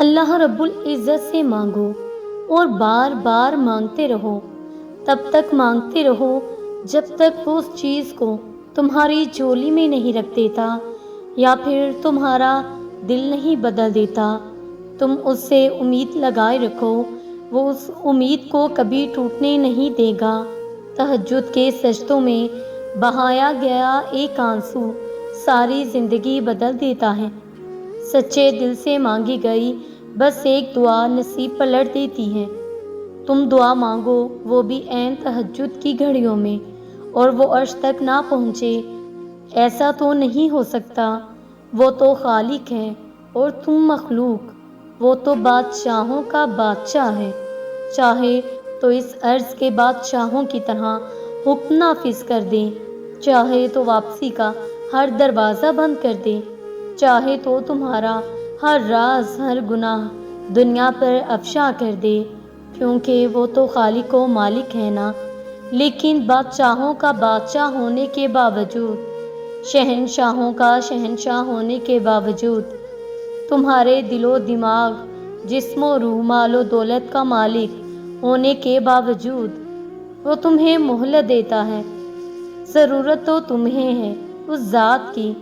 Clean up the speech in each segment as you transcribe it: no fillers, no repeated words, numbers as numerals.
اللہ رب العزت سے مانگو اور بار بار مانگتے رہو، تب تک مانگتے رہو جب تک وہ اس چیز کو تمہاری جھولی میں نہیں رکھ دیتا یا پھر تمہارا دل نہیں بدل دیتا۔ تم اس سے امید لگائے رکھو، وہ اس امید کو کبھی ٹوٹنے نہیں دے گا۔ تہجد کے سجدوں میں بہایا گیا ایک آنسو ساری زندگی بدل دیتا ہے۔ سچے دل سے مانگی گئی بس ایک دعا نصیب پلٹ دیتی ہے۔ تم دعا مانگو وہ بھی عین تہجد کی گھڑیوں میں، اور وہ عرش تک نہ پہنچے۔ ایسا تو نہیں ہو سکتا، وہ تو خالق ہے اور تم مخلوق۔ وہ تو بادشاہوں کا بادشاہ ہے، چاہے تو اس عرض کے بادشاہوں کی طرح حکم نافذ کر دے، چاہے تو واپسی کا ہر دروازہ بند کر دے، چاہے تو تمہارا ہر راز ہر گناہ دنیا پر افشا کر دے، کیونکہ وہ تو خالق و مالک ہے نا۔ لیکن بادشاہوں کا بادشاہ ہونے کے باوجود، شہنشاہوں کا شہنشاہ ہونے کے باوجود، تمہارے دل و دماغ، جسم و روح، مال و دولت کا مالک ہونے کے باوجود وہ تمہیں مہلت دیتا ہے۔ ضرورت تو تمہیں ہے اس ذات کی،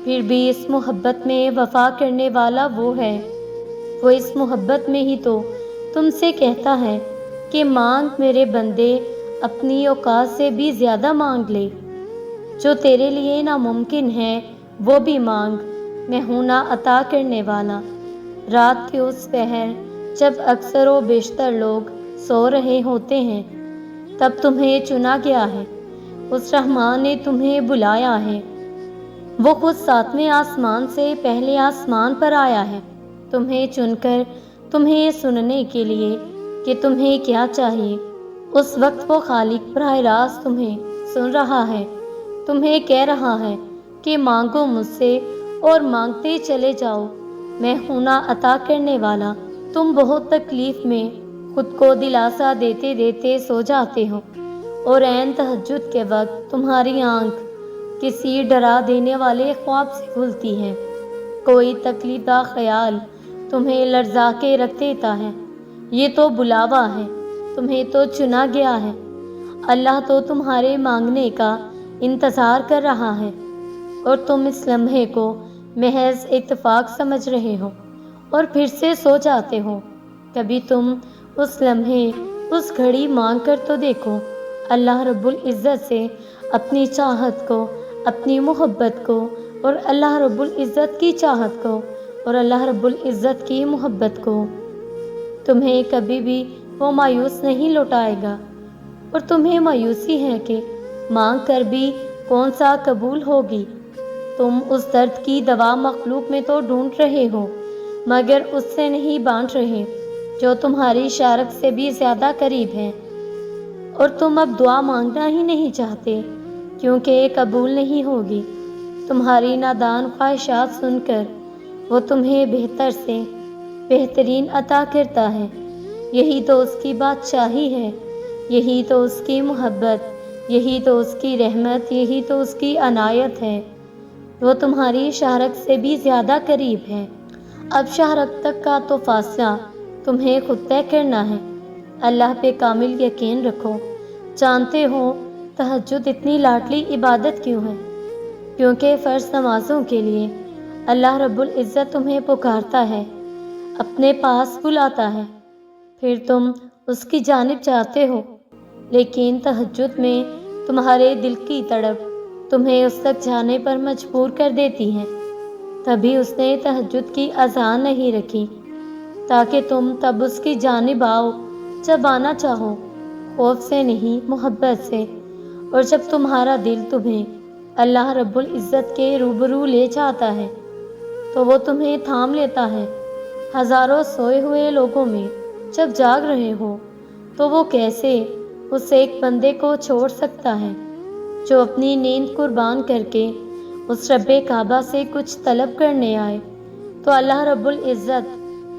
پھر بھی اس محبت میں وفا کرنے والا وہ ہے۔ وہ اس محبت میں ہی تو تم سے کہتا ہے کہ مانگ میرے بندے، اپنی اوقات سے بھی زیادہ مانگ لے۔ جو تیرے لیے ناممکن ہے وہ بھی مانگ، میں ہوں نا عطا کرنے والا۔ رات کے اس پہر جب اکثر و بیشتر لوگ سو رہے ہوتے ہیں، تب تمہیں چنا گیا ہے، اس رحمان نے تمہیں بلایا ہے۔ وہ خود ساتویں آسمان سے پہلے آسمان پر آیا ہے، تمہیں چن کر، تمہیں سننے کے لیے کہ تمہیں کیا چاہیے۔ اس وقت وہ خالق براہ راست تمہیں سن رہا ہے، تمہیں کہہ رہا ہے کہ مانگو مجھ سے اور مانگتے چلے جاؤ، میں ہوں نا عطا کرنے والا۔ تم بہت تکلیف میں خود کو دلاسا دیتے دیتے سو جاتے ہو، اور عین تہجد کے وقت تمہاری آنکھ کسی ڈرا دینے والے خواب سے کھلتی ہے۔ کوئی تکلیف دہ خیال تمہیں لرزا کے رکھ دیتا ہے۔ یہ تو بلاوا ہے، تمہیں تو چنا گیا ہے۔ اللہ تو تمہارے مانگنے کا انتظار کر رہا ہے، اور تم اس لمحے کو محض اتفاق سمجھ رہے ہو اور پھر سے سو جاتے ہو۔ کبھی تم اس لمحے، اس گھڑی مانگ کر تو دیکھو، اللہ رب العزت سے اپنی چاہت کو، اپنی محبت کو، اور اللہ رب العزت کی چاہت کو اور اللہ رب العزت کی محبت کو۔ تمہیں کبھی بھی وہ مایوس نہیں لوٹائے گا، اور تمہیں مایوسی ہے کہ مانگ کر بھی کون سا قبول ہوگی۔ تم اس درد کی دوا مخلوق میں تو ڈھونڈ رہے ہو، مگر اس سے نہیں بانٹ رہے جو تمہاری شارک سے بھی زیادہ قریب ہے۔ اور تم اب دعا مانگنا ہی نہیں چاہتے، کیونکہ قبول نہیں ہوگی۔ تمہاری نادان خواہشات سن کر وہ تمہیں بہتر سے بہترین عطا کرتا ہے۔ یہی تو اس کی بادشاہی ہے، یہی تو اس کی محبت، یہی تو اس کی رحمت، یہی تو اس کی عنایت ہے۔ وہ تمہاری شارک سے بھی زیادہ قریب ہے۔ اب شارک تک کا تو فاصلہ تمہیں خود طے کرنا ہے۔ اللہ پہ کامل یقین رکھو۔ جانتے ہو تہجد اتنی لاڈلی عبادت کیوں ہے؟ کیونکہ فرض نمازوں کے لیے اللہ رب العزت تمہیں پکارتا ہے، اپنے پاس بلاتا ہے، پھر تم اس کی جانب جاتے ہو۔ لیکن تہجد میں تمہارے دل کی تڑپ تمہیں اس تک جانے پر مجبور کر دیتی ہے۔ تبھی اس نے تہجد کی اذان نہیں رکھی، تاکہ تم تب اس کی جانب آؤ جب آنا چاہو، خوف سے نہیں محبت سے۔ اور جب تمہارا دل تمہیں اللہ رب العزت کے روبرو لے جاتا ہے تو وہ تمہیں تھام لیتا ہے۔ ہزاروں سوئے ہوئے لوگوں میں جب جاگ رہے ہو تو وہ کیسے اس ایک بندے کو چھوڑ سکتا ہے جو اپنی نیند قربان کر کے اس رب کعبہ سے کچھ طلب کرنے آئے؟ تو اللہ رب العزت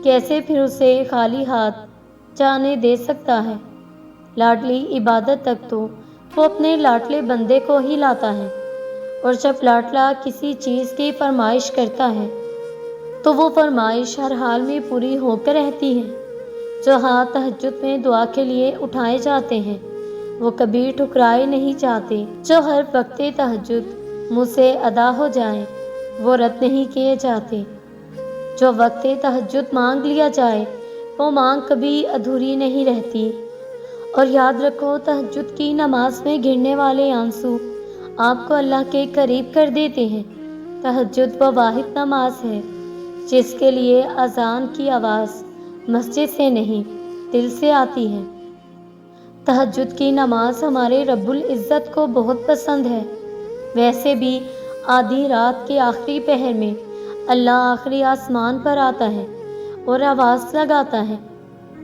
کیسے پھر اسے خالی ہاتھ جانے دے سکتا ہے؟ لاڈلی عبادت تک تو وہ اپنے لاڈلے بندے کو ہی لاتا ہے، اور جب لاڈلا کسی چیز کی فرمائش کرتا ہے تو وہ فرمائش ہر حال میں پوری ہو کر رہتی ہے۔ جو ہاتھ تہجد میں دعا کے لیے اٹھائے جاتے ہیں وہ کبھی ٹھکرائے نہیں جاتے۔ جو ہر وقت تہجد منہ سے ادا ہو جائیں وہ رد نہیں کیے جاتے۔ جو وقت تہجد مانگ لیا جائے وہ مانگ کبھی ادھوری نہیں رہتی۔ اور یاد رکھو، تہجد کی نماز میں گرنے والے آنسو آپ کو اللہ کے قریب کر دیتے ہیں۔ تہجد وہ واحد نماز ہے جس کے لیے اذان کی آواز مسجد سے نہیں دل سے آتی ہے۔ تہجد کی نماز ہمارے رب العزت کو بہت پسند ہے۔ ویسے بھی آدھی رات کے آخری پہر میں اللہ آخری آسمان پر آتا ہے اور آواز لگاتا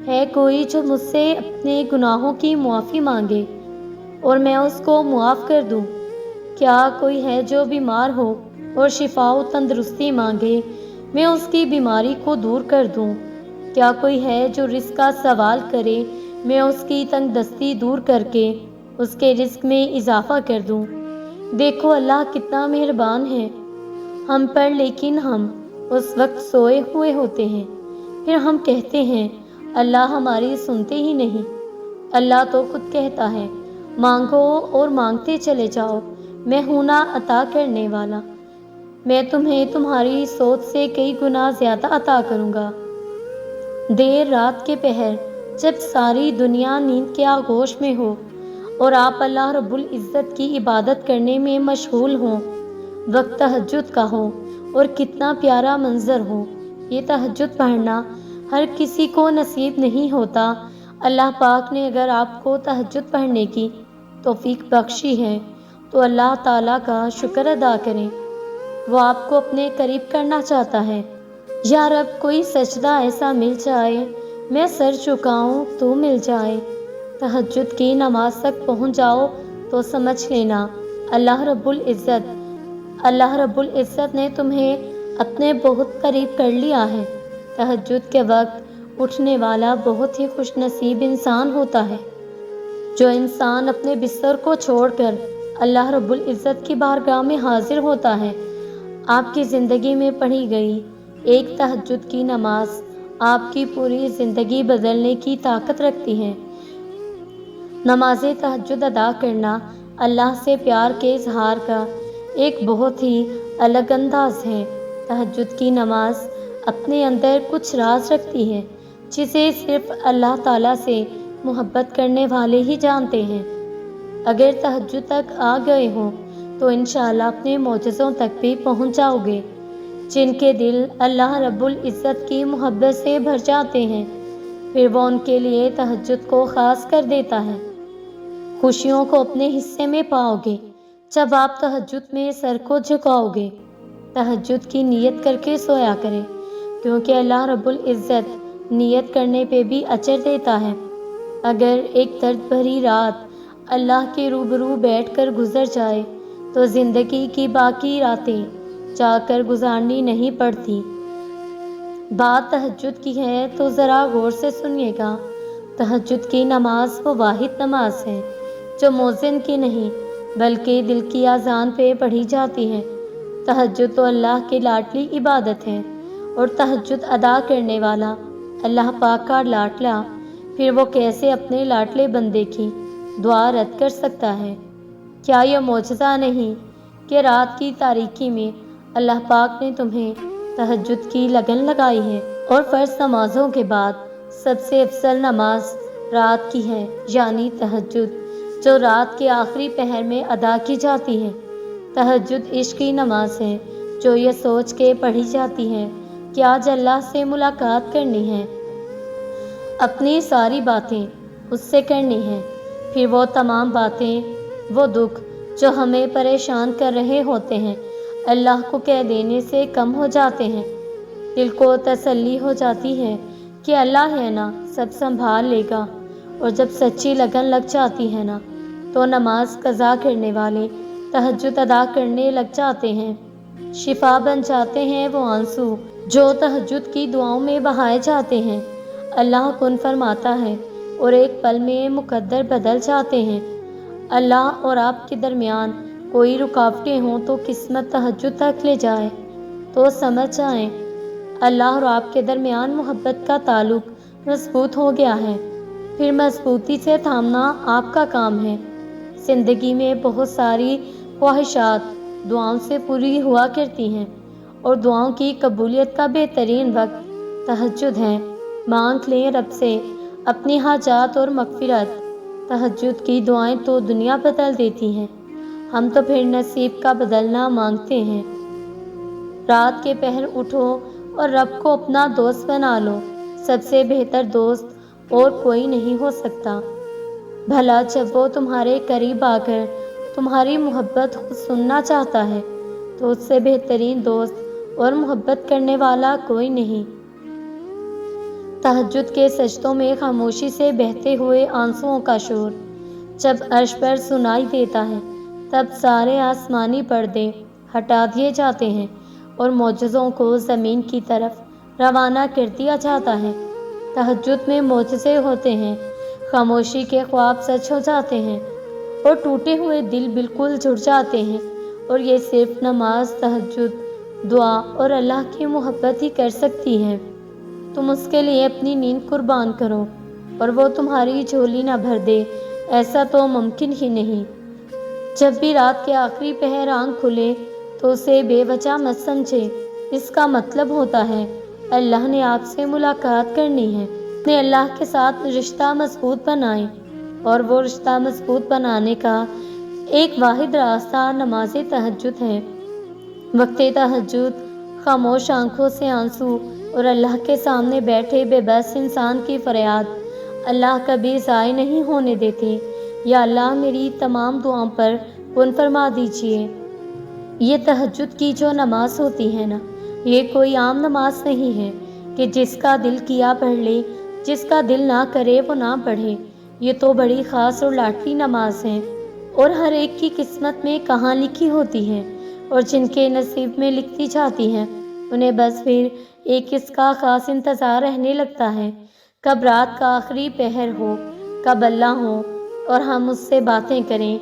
ہے کوئی جو مجھ سے اپنے گناہوں کی معافی مانگے اور میں اس کو معاف کر دوں؟ کیا کوئی ہے جو بیمار ہو اور شفا و تندرستی مانگے، میں اس کی بیماری کو دور کر دوں؟ کیا کوئی ہے جو رزق کا سوال کرے، میں اس کی تنگ دستی دور کر کے اس کے رزق میں اضافہ کر دوں؟ دیکھو اللہ کتنا مہربان ہے ہم پر، لیکن ہم اس وقت سوئے ہوئے ہوتے ہیں۔ پھر ہم کہتے ہیں اللہ ہماری سنتے ہی نہیں۔ اللہ تو خود کہتا ہے مانگو اور مانگتے چلے جاؤ، میں ہوں نا عطا کرنے والا، میں تمہیں تمہاری سوچ سے کئی گنا زیادہ عطا کروں گا۔ دیر رات کے پہر جب ساری دنیا نیند کے آغوش میں ہو اور آپ اللہ رب العزت کی عبادت کرنے میں مشغول ہوں، وقت تہجد کا ہو اور کتنا پیارا منظر ہو۔ یہ تہجد پڑھنا ہر کسی کو نصیب نہیں ہوتا۔ اللہ پاک نے اگر آپ کو تہجد پڑھنے کی توفیق بخشی ہے تو اللہ تعالیٰ کا شکر ادا کریں، وہ آپ کو اپنے قریب کرنا چاہتا ہے۔ یا رب کوئی سجدہ ایسا مل جائے میں سر جھکاؤں تو مل جائے۔ تہجد کی نماز تک پہنچ جاؤ تو سمجھ لینا اللہ رب العزت نے تمہیں اپنے بہت قریب کر لیا ہے۔ تہجد کے وقت اٹھنے والا بہت ہی خوش نصیب انسان ہوتا ہے۔ جو انسان اپنے بستر کو چھوڑ کر اللہ رب العزت کی بارگاہ میں حاضر ہوتا ہے، آپ کی زندگی میں پڑھی گئی ایک تہجد کی نماز آپ کی پوری زندگی بدلنے کی طاقت رکھتی ہے۔ نماز تہجد ادا کرنا اللہ سے پیار کے اظہار کا ایک بہت ہی الگ انداز ہے۔ تہجد کی نماز اپنے اندر کچھ راز رکھتی ہے جسے صرف اللہ تعالیٰ سے محبت کرنے والے ہی جانتے ہیں۔ اگر تہجد تک آ گئے ہوں تو انشاءاللہ اپنے معجزوں تک بھی پہنچ جاؤ گے۔ جن کے دل اللہ رب العزت کی محبت سے بھر جاتے ہیں پھر وہ ان کے لیے تہجد کو خاص کر دیتا ہے۔ خوشیوں کو اپنے حصے میں پاؤ گے جب آپ تہجد میں سر کو جھکاؤ گے۔ تہجد کی نیت کر کے سویا کریں، کیونکہ اللہ رب العزت نیت کرنے پہ بھی اجر دیتا ہے۔ اگر ایک درد بھری رات اللہ کے روبرو بیٹھ کر گزر جائے تو زندگی کی باقی راتیں جا کر گزارنی نہیں پڑتی۔ بات تہجد کی ہے تو ذرا غور سے سنیے گا۔ تہجد کی نماز وہ واحد نماز ہے جو مؤذن کی نہیں بلکہ دل کی اذان پہ پڑھی جاتی ہے۔ تہجد تو اللہ کی لاڈلی عبادت ہے اور تہجد ادا کرنے والا اللہ پاک کا لاڈلا، پھر وہ کیسے اپنے لاڈلے بندے کی دعا رد کر سکتا ہے؟ کیا یہ معجزہ نہیں کہ رات کی تاریکی میں اللہ پاک نے تمہیں تہجد کی لگن لگائی ہے؟ اور فرض نمازوں کے بعد سب سے افضل نماز رات کی ہے، یعنی تہجد، جو رات کے آخری پہر میں ادا کی جاتی ہے۔ تہجد عشق کی نماز ہے جو یہ سوچ کے پڑھی جاتی ہے کہ آج اللہ سے ملاقات کرنی ہے، اپنی ساری باتیں اس سے کرنی ہیں، پھر وہ تمام باتیں، وہ دکھ جو ہمیں پریشان کر رہے ہوتے ہیں اللہ کو کہہ دینے سے کم ہو جاتے ہیں۔ دل کو تسلی ہو جاتی ہے کہ اللہ ہے نا، سب سنبھال لے گا۔ اور جب سچی لگن لگ جاتی ہے نا تو نماز قضا کرنے والے تہجد ادا کرنے لگ جاتے ہیں۔ شفا بن جاتے ہیں وہ آنسو جو تہجد کی دعاؤں میں بہائے جاتے ہیں۔ اللہ کن فرماتا ہے اور ایک پل میں مقدر بدل جاتے ہیں۔ اللہ اور آپ کے درمیان کوئی رکاوٹیں ہوں تو قسمت تہجد تک لے جائے تو سمجھ جائیں اللہ اور آپ کے درمیان محبت کا تعلق مضبوط ہو گیا ہے، پھر مضبوطی سے تھامنا آپ کا کام ہے۔ زندگی میں بہت ساری خواہشات دعاؤں سے پوری ہوا کرتی ہیں، اور دعاؤں کی قبولیت کا بہترین وقت تہجد ہے۔ مانگ لیں رب سے اپنی حاجات اور مغفرت۔ تہجد کی دعائیں تو دنیا بدل دیتی ہیں، ہم تو پھر نصیب کا بدلنا مانگتے ہیں۔ رات کے پہر اٹھو اور رب کو اپنا دوست بنا لو، سب سے بہتر دوست اور کوئی نہیں ہو سکتا۔ بھلا جب وہ تمہارے قریب آ کر تمہاری محبت خود سننا چاہتا ہے تو اس سے بہترین دوست اور محبت کرنے والا کوئی نہیں۔ تہجد کے سجدوں میں خاموشی سے بہتے ہوئے آنسوؤں کا شور جب عرش پر سنائی دیتا ہے، تب سارے آسمانی پردے ہٹا دیے جاتے ہیں اور معجزوں کو زمین کی طرف روانہ کر دیا جاتا ہے۔ تہجد میں معجزے ہوتے ہیں، خاموشی کے خواب سچ ہو جاتے ہیں اور ٹوٹے ہوئے دل بالکل جڑ جاتے ہیں، اور یہ صرف نماز، تہجد، دعا اور اللہ کی محبت ہی کر سکتی ہے۔ تم اس کے لیے اپنی نیند قربان کرو اور وہ تمہاری جھولی نہ بھر دے، ایسا تو ممکن ہی نہیں۔ جب بھی رات کے آخری پہر آنکھ کھلے تو اسے بے وجہ مت سمجھے، اس کا مطلب ہوتا ہے اللہ نے آپ سے ملاقات کرنی ہے۔ اپنے اللہ کے ساتھ رشتہ مضبوط بنائیں، اور وہ رشتہ مضبوط بنانے کا ایک واحد راستہ نماز تہجد ہے۔ وقت تہجد خاموش آنکھوں سے آنسو اور اللہ کے سامنے بیٹھے بے بس انسان کی فریاد اللہ کبھی ضائع نہیں ہونے دیتی۔ یا اللہ میری تمام دعاؤں پر کن فرما دیجیے۔ یہ تہجد کی جو نماز ہوتی ہے نا، یہ کوئی عام نماز نہیں ہے کہ جس کا دل کیا پڑھ لے، جس کا دل نہ کرے وہ نہ پڑھے۔ یہ تو بڑی خاص اور لاٹھی نماز ہے، اور ہر ایک کی قسمت میں کہاں لکھی ہوتی ہے، اور جن کے نصیب میں لکھی جاتی ہے انہیں بس پھر ایک اس کا خاص انتظار رہنے لگتا ہے، کب رات کا آخری پہر ہو، کب اللہ ہو اور ہم اس سے باتیں کریں،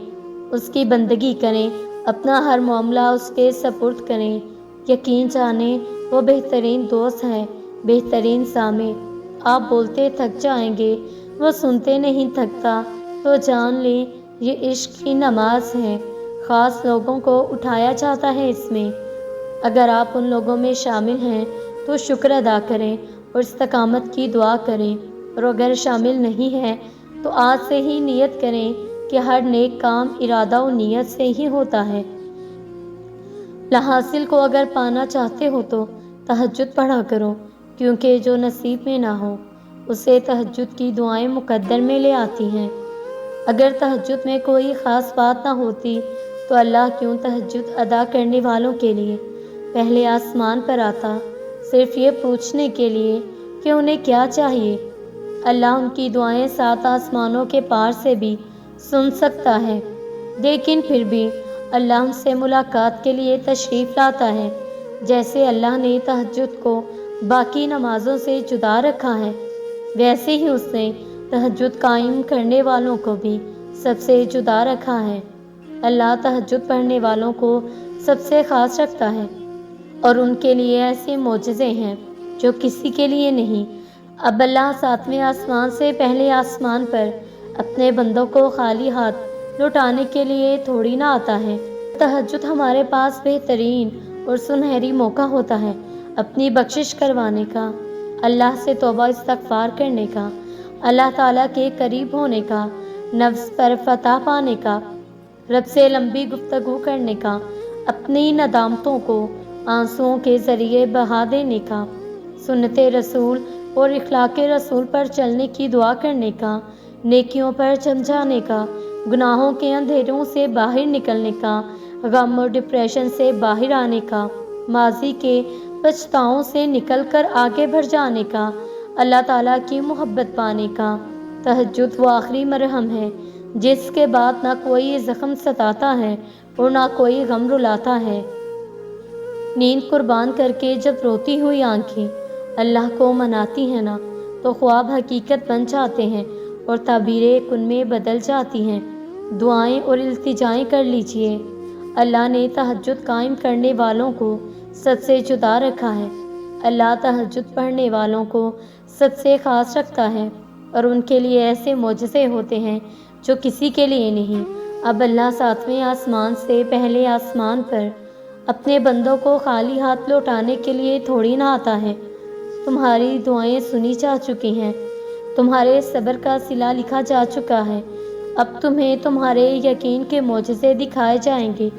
اس کی بندگی کریں، اپنا ہر معاملہ اس کے سپرد کریں۔ یقین جانیں وہ بہترین دوست ہے، بہترین سامع۔ آپ بولتے تھک جائیں گے، وہ سنتے نہیں تھکتا، تو جان لیں یہ عشق کی نماز ہے۔ خاص لوگوں کو اٹھایا جاتا ہے اس میں۔ اگر آپ ان لوگوں میں شامل ہیں تو شکر ادا کریں اور استقامت کی دعا کریں، اور اگر شامل نہیں ہیں تو آج سے ہی نیت کریں کہ ہر نیک کام ارادہ و نیت سے ہی ہوتا ہے۔ حاصل کو اگر پانا چاہتے ہو تو تہجد پڑھا کرو، کیونکہ جو نصیب میں نہ ہو اسے تہجد کی دعائیں مقدر میں لے آتی ہیں۔ اگر تہجد میں کوئی خاص بات نہ ہوتی تو اللہ کیوں تہجد ادا کرنے والوں کے لیے پہلے آسمان پر آتا، صرف یہ پوچھنے کے لیے کہ انہیں کیا چاہیے۔ اللہ ان کی دعائیں 7 آسمانوں کے پار سے بھی سن سکتا ہے، لیکن پھر بھی اللہ ان سے ملاقات کے لیے تشریف لاتا ہے۔ جیسے اللہ نے تہجد کو باقی نمازوں سے جدا رکھا ہے، ویسے ہی اس نے تہجد قائم کرنے والوں کو بھی سب سے جدا رکھا ہے۔ اللہ تہجد پڑھنے والوں کو سب سے خاص رکھتا ہے، اور ان کے لیے ایسے معجزے ہیں جو کسی کے لیے نہیں۔ اب اللہ 7ویں آسمان سے پہلے آسمان پر اپنے بندوں کو خالی ہاتھ لوٹانے کے لیے تھوڑی نہ آتا ہے۔ تہجد ہمارے پاس بہترین اور سنہری موقع ہوتا ہے اپنی بخشش کروانے کا، اللہ سے توبہ استغفار کرنے کا، اللہ تعالیٰ کے قریب ہونے کا، نفس پر فتح پانے کا، رب سے لمبی گفتگو کرنے کا، اپنی ندامتوں کو آنسوؤں کے ذریعے بہا دینے کا، سنت رسول اور اخلاق رسول پر چلنے کی دعا کرنے کا، نیکیوں پر جم جانے کا، گناہوں کے اندھیروں سے باہر نکلنے کا، غم اور ڈپریشن سے باہر آنے کا، ماضی کے پچھتاؤں سے نکل کر آگے بڑھ جانے کا، اللہ تعالیٰ کی محبت پانے کا۔ تہجد وہ آخری مرہم ہے جس کے بعد نہ کوئی زخم ستاتا ہے اور نہ کوئی غم رلاتا ہے۔ نیند قربان کر کے جب روتی ہوئی آنکھیں اللہ کو مناتی ہیں نا، تو خواب حقیقت بن جاتے ہیں اور تعبیریں کن میں بدل جاتی ہیں۔ دعائیں اور التجائیں کر لیجئے۔ اللہ نے تہجد قائم کرنے والوں کو سب سے جدا رکھا ہے۔ اللہ تہجد پڑھنے والوں کو سب سے خاص رکھتا ہے اور ان کے لیے ایسے معجزے ہوتے ہیں جو کسی کے لیے نہیں۔ اب اللہ ساتویں آسمان سے پہلے آسمان پر اپنے بندوں کو خالی ہاتھ لوٹانے کے لیے تھوڑی نہ آتا ہے۔ تمہاری دعائیں سنی جا چکی ہیں، تمہارے صبر کا صلہ لکھا جا چکا ہے۔ اب تمہیں تمہارے یقین کے معجزے دکھائے جائیں گے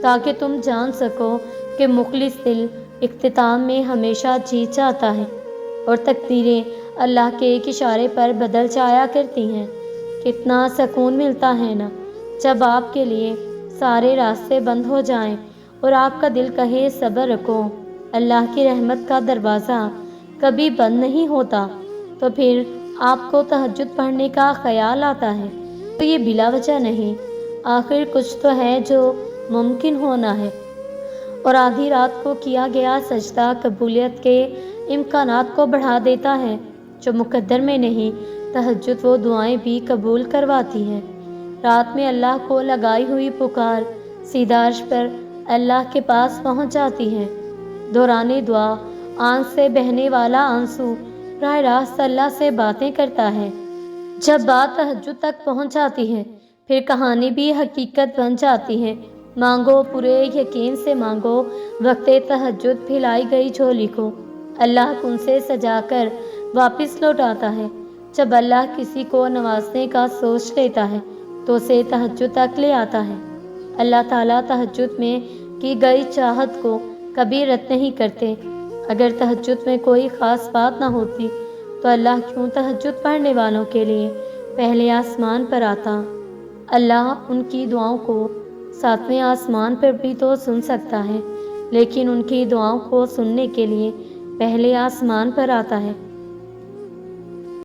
تاکہ تم جان سکو کہ مخلص دل اختتام میں ہمیشہ جیت جاتا ہے اور تقدیریں اللہ کے ایک اشارے پر بدل جایا کرتی ہیں۔ کتنا سکون ملتا ہے نا جب آپ کے لیے سارے راستے بند ہو جائیں اور آپ کا دل کہے صبر رکھو، اللہ کی رحمت کا دروازہ کبھی بند نہیں ہوتا۔ تو پھر آپ کو تہجد پڑھنے کا خیال آتا ہے تو یہ بلا وجہ نہیں، آخر کچھ تو ہے جو ممکن ہونا ہے۔ اور آدھی رات کو کیا گیا سجدہ قبولیت کے امکانات کو بڑھا دیتا ہے۔ جو مقدر میں نہیں، تہجد وہ دعائیں بھی قبول کرواتی ہے۔ رات میں اللہ کو لگائی ہوئی پکار سیدھا عرش پر اللہ کے پاس پہنچ جاتی ہے۔ دوران دعا آنکھ سے بہنے والا آنسو براہ راست اللہ سے باتیں کرتا ہے۔ جب بات تہجد تک پہنچ جاتی ہے پھر کہانی بھی حقیقت بن جاتی ہے۔ مانگو، پورے یقین سے مانگو، وقت تہجد پھیلائی گئی جھولی کو اللہ کن سے سجا کر واپس لوٹاتا ہے۔ جب اللہ کسی کو نوازنے کا سوچ لیتا ہے تو اسے تہجد تک لے آتا ہے۔ اللہ تعالیٰ تہجد میں کی گئی چاہت کو کبھی رد نہیں کرتے۔ اگر تہجد میں کوئی خاص بات نہ ہوتی تو اللہ کیوں تہجد پڑھنے والوں کے لیے پہلے آسمان پر آتا؟ اللہ ان کی دعاؤں کو ساتویں آسمان پر بھی تو سن سکتا ہے، لیکن ان کی دعاؤں کو سننے کے لیے پہلے آسمان پر آتا ہے۔